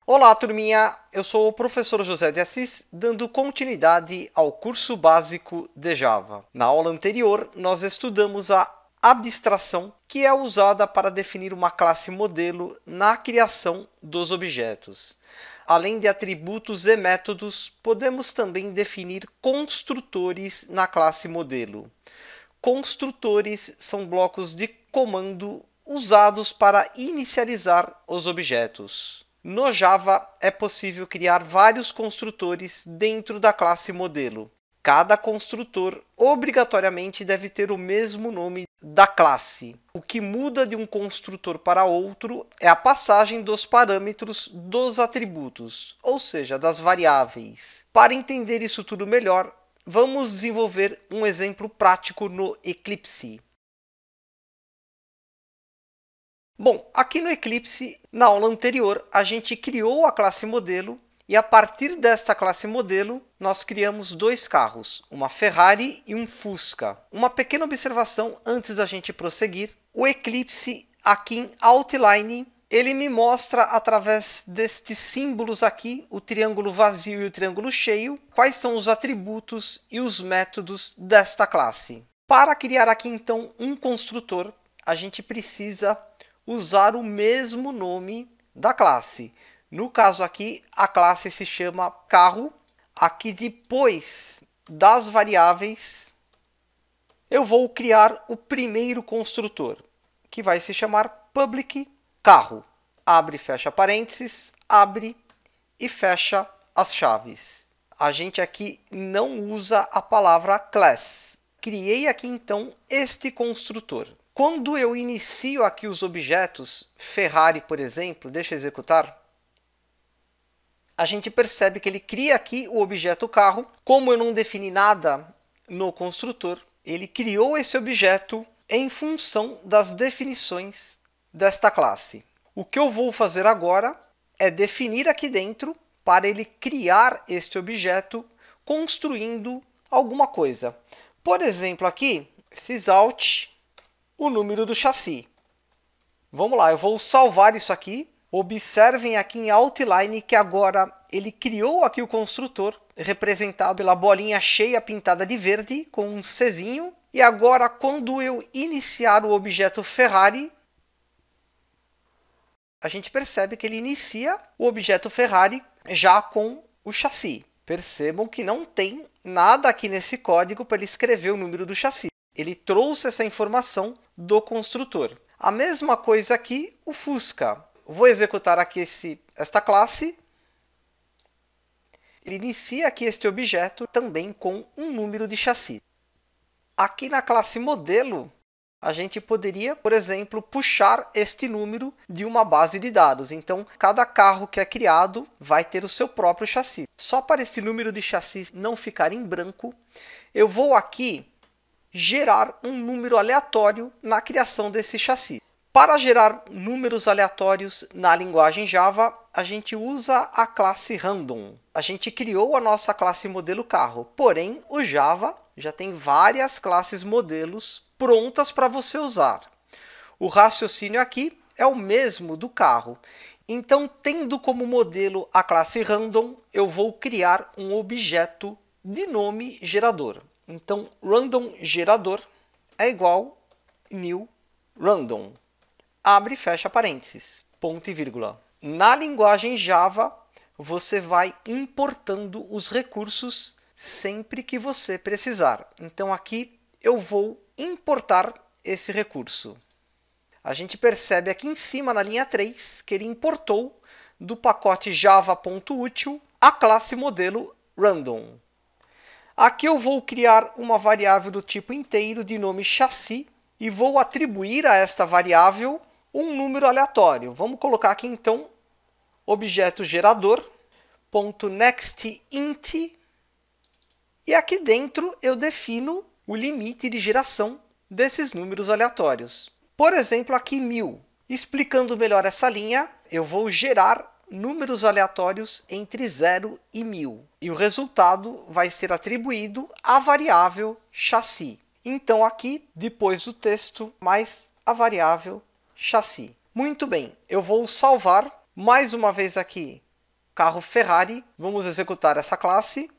Olá, turminha! Eu sou o professor José de Assis, dando continuidade ao curso básico de Java. Na aula anterior, nós estudamos a abstração, que é usada para definir uma classe modelo na criação dos objetos. Além de atributos e métodos, podemos também definir construtores na classe modelo. Construtores são blocos de comando usados para inicializar os objetos. No Java, é possível criar vários construtores dentro da classe modelo. Cada construtor obrigatoriamente deve ter o mesmo nome da classe. O que muda de um construtor para outro é a passagem dos parâmetros dos atributos, ou seja, das variáveis. Para entender isso tudo melhor, vamos desenvolver um exemplo prático no Eclipse. Bom, aqui no Eclipse, na aula anterior, a gente criou a classe modelo e a partir desta classe modelo, nós criamos dois carros, uma Ferrari e um Fusca. Uma pequena observação antes da gente prosseguir. O Eclipse, aqui em Outline, ele me mostra através destes símbolos aqui, o triângulo vazio e o triângulo cheio, quais são os atributos e os métodos desta classe. Para criar aqui, então, um construtor, a gente precisa usar o mesmo nome da classe. No caso aqui, a classe se chama carro. Aqui depois das variáveis, eu vou criar o primeiro construtor, que vai se chamar public carro. Abre e fecha parênteses, abre e fecha as chaves. A gente aqui não usa a palavra class. Criei aqui então este construtor. Quando eu inicio aqui os objetos, Ferrari, por exemplo, deixa eu executar, a gente percebe que ele cria aqui o objeto carro. Como eu não defini nada no construtor, ele criou esse objeto em função das definições desta classe. O que eu vou fazer agora é definir aqui dentro para ele criar este objeto construindo alguma coisa. Por exemplo, aqui, sysout, o número do chassi. Vamos lá, eu vou salvar isso aqui. Observem aqui em Outline que agora ele criou aqui o construtor, representado pela bolinha cheia pintada de verde, com um Czinho. E agora, quando eu iniciar o objeto Ferrari, a gente percebe que ele inicia o objeto Ferrari já com o chassi. Percebam que não tem nada aqui nesse código para ele escrever o número do chassi. Ele trouxe essa informação do construtor. A mesma coisa aqui, o Fusca. Vou executar aqui esta classe. Ele inicia aqui este objeto também com um número de chassi. Aqui na classe modelo, a gente poderia, por exemplo, puxar este número de uma base de dados. Então, cada carro que é criado vai ter o seu próprio chassi. Só para esse número de chassi não ficar em branco, eu vou aqui gerar um número aleatório na criação desse chassi. Para gerar números aleatórios na linguagem Java, a gente usa a classe random. A gente criou a nossa classe modelo carro, porém o Java já tem várias classes modelos prontas para você usar. O raciocínio aqui é o mesmo do carro. Então, tendo como modelo a classe random, eu vou criar um objeto de nome gerador. Então, random gerador é igual new random. Abre e fecha parênteses, ponto e vírgula. Na linguagem Java, você vai importando os recursos sempre que você precisar. Então, aqui eu vou importar esse recurso. A gente percebe aqui em cima, na linha 3, que ele importou do pacote java.util a classe modelo random. Aqui eu vou criar uma variável do tipo inteiro de nome chassi e vou atribuir a esta variável um número aleatório. Vamos colocar aqui então objeto gerador.nextInt e aqui dentro eu defino o limite de geração desses números aleatórios. Por exemplo, aqui 1000. Explicando melhor essa linha, eu vou gerar números aleatórios entre 0 e 1000. E o resultado vai ser atribuído à variável chassi. Então, aqui, depois do texto, mais a variável chassi. Muito bem, eu vou salvar mais uma vez aqui carro Ferrari. Vamos executar essa classe.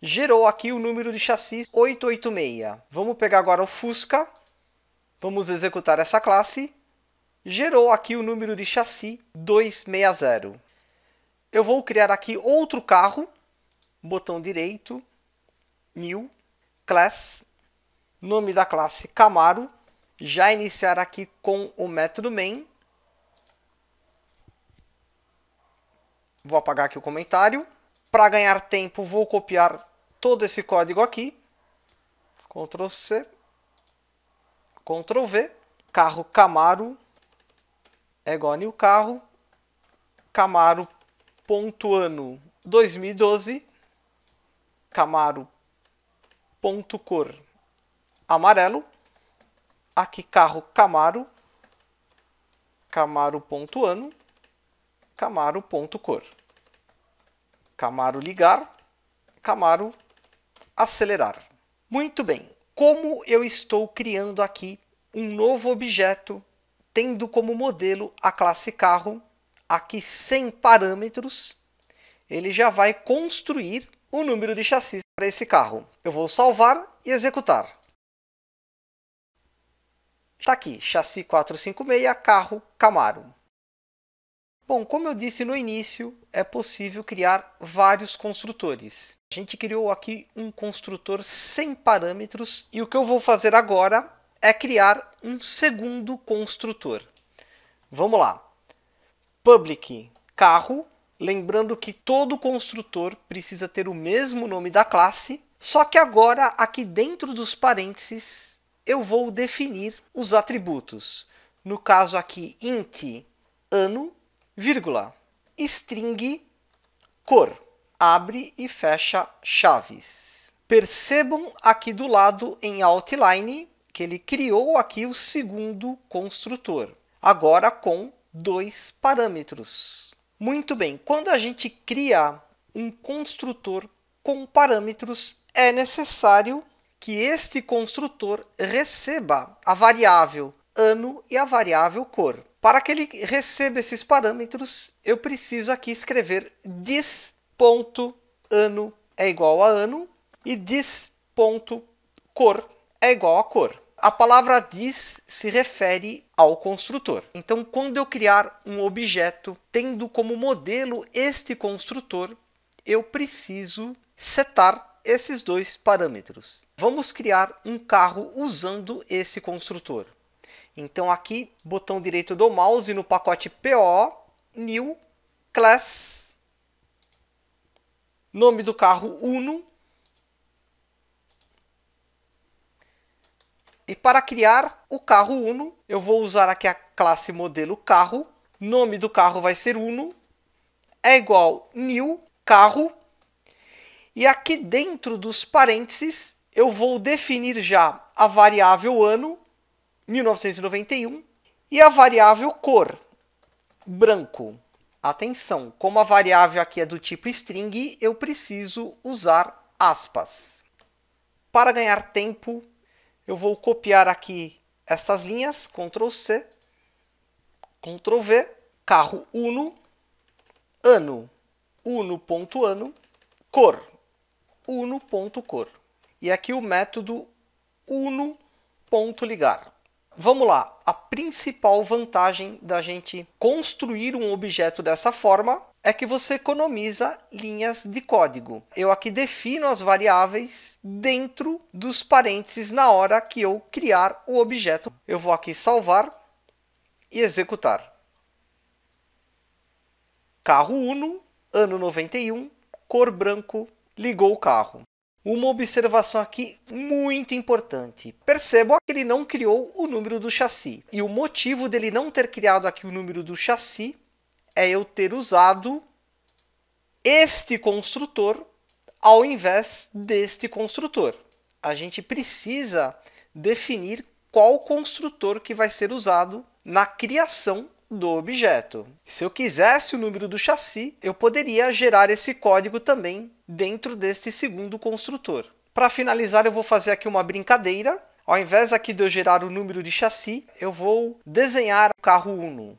Gerou aqui o número de chassi 886. Vamos pegar agora o Fusca. Vamos executar essa classe. Gerou aqui o número de chassi 260. Eu vou criar aqui outro carro. Botão direito, New, Class, nome da classe Camaro. Já iniciar aqui com o método main. Vou apagar aqui o comentário. Para ganhar tempo, vou copiar todo esse código aqui. Ctrl C, Ctrl V. Carro Camaro é igual a new carro. Camaro ponto ano 2012. Camaro ponto cor amarelo. Aqui carro Camaro. Camaro ponto ano. Camaro ponto cor. Camaro ligar. Camaro acelerar. Muito bem. Como eu estou criando aqui um novo objeto, tendo como modelo a classe carro, aqui sem parâmetros, ele já vai construir o número de chassi para esse carro. Eu vou salvar e executar. Está aqui, chassi 456, carro Camaro. Bom, como eu disse no início, é possível criar vários construtores. A gente criou aqui um construtor sem parâmetros e o que eu vou fazer agora é criar um segundo construtor. Vamos lá. Public carro. Lembrando que todo construtor precisa ter o mesmo nome da classe, só que agora aqui dentro dos parênteses eu vou definir os atributos. No caso aqui, int ano, vírgula, string cor, abre e fecha chaves. Percebam aqui do lado em outline que ele criou aqui o segundo construtor, agora com 2 parâmetros. Muito bem, quando a gente cria um construtor com parâmetros, é necessário que este construtor receba a variável ano e a variável cor. Para que ele receba esses parâmetros, eu preciso aqui escrever this.ano é igual a ano e this.cor é igual a cor. A palavra this se refere ao construtor. Então, quando eu criar um objeto tendo como modelo este construtor, eu preciso setar esses 2 parâmetros. Vamos criar um carro usando esse construtor. Então, aqui, botão direito do mouse no pacote PO, New, Class, nome do carro Uno. E para criar o carro Uno, eu vou usar aqui a classe modelo carro. Nome do carro vai ser Uno. É igual new carro. E aqui dentro dos parênteses, eu vou definir já a variável ano, 1991, e a variável cor, branco. Atenção, como a variável aqui é do tipo string, eu preciso usar aspas. Para ganhar tempo, eu vou copiar aqui estas linhas, Ctrl C, Ctrl V, carro Uno, ano, uno.ano, cor, uno.cor. E aqui o método uno.ligar. Vamos lá, a principal vantagem da gente construir um objeto dessa forma é que você economiza linhas de código. Eu aqui defino as variáveis dentro dos parênteses na hora que eu criar o objeto. Eu vou aqui salvar e executar. Carro Uno, ano 91, cor branco, ligou o carro. Uma observação aqui muito importante. Percebam que ele não criou o número do chassi. E o motivo dele não ter criado aqui o número do chassi é eu ter usado este construtor ao invés deste construtor. A gente precisa definir qual construtor que vai ser usado na criação do objeto. Se eu quisesse o número do chassi, eu poderia gerar esse código também dentro deste segundo construtor. Para finalizar, eu vou fazer aqui uma brincadeira. Ao invés aqui de eu gerar o número de chassi, eu vou desenhar o carro Uno.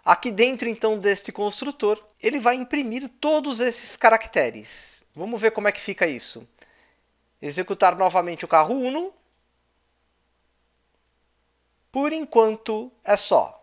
Aqui dentro, então, deste construtor, ele vai imprimir todos esses caracteres. Vamos ver como é que fica isso. Executar novamente o carro Uno. Por enquanto, é só.